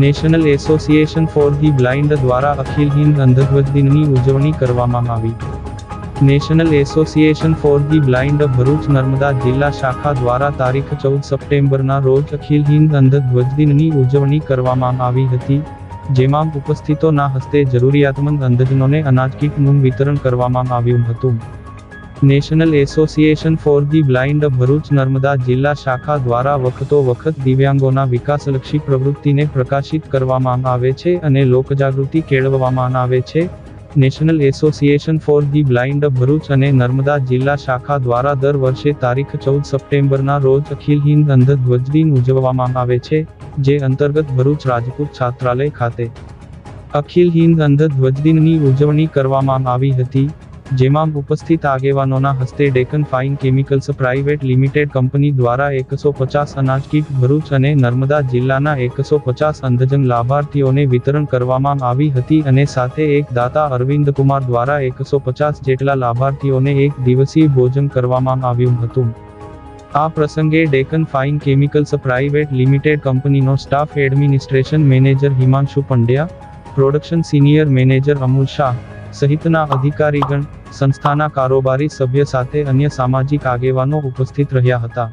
National association for the blind દ્વારા અખિલ હિન્દ અંધધ્વજ દિનની ઉજવણી કરવામાં આવી. National association for the blind Bharuch Narmada જિલ્લા શાખા દ્વારા તારીખ 14 સપ્ટેમ્બરના રોજ અખિલ હિન્દ અંધધ્વજ દિનની ઉજવણી કરવામાં આવી હતી, જેમાં ઉપસ્થિતોના હસ્તે જરૂરિયાતમંદ અંધજનોને અનાજ કીટનું વિતરણ કરવામાં આવ્યું હતું. National association for the blind Bharuch Narmada જિલ્લા શાખા દ્વારા વખતો-વખત દિવ્યાંગોના વિકાસલક્ષી પ્રવૃત્તિને પ્રકાશિત કરવામાં આવે છે અને લોકજાગૃતિ કેળવવામાં આવે છે. National association for the blind Bharuch અને નર્મદા જિલ્લા શાખા દ્વારા દર વર્ષે તારીખ 14 સપ્ટેમ્બરના રોજ અખિલ હિન્દ અંધધ્વજ દિન ઉજવવામાં આવે છે, જે અંતર્ગત ભરૂચ રાજપૂત છાત્રાલય ખાતે અખિલ હિન્દ અંધધ્વજ દિનની ઉજવણી કરવામાં આવી હતી, જેમાં ઉપસ્થિત આગેવાનોના હસ્તે Deccan fine chemicals private limited company દ્વારા 150 અનાજ કીટ ભરૂચ અને નર્મદા જિલ્લાના 150 અંધજન લાભાર્થીઓને વિતરણ કરવામાં આવી હતી અને સાથે એક દાતા અરવિંદ કુમાર દ્વારા 150 જેટલા લાભાર્થીઓને એક દિવસીય ભોજન કરવામાં આવ્યું હતું. આ પ્રસંગે Deccan fine chemicals private limited કંપનીનો staff administration manager Himanshu Pandya, production senior manager Amul Shah સહિતના અધિકારીગણ, સંસ્થાના કારોબારી સભ્ય સાથે અન્ય સામાજિક આગેવાનો ઉપસ્થિત રહ્યા હતા.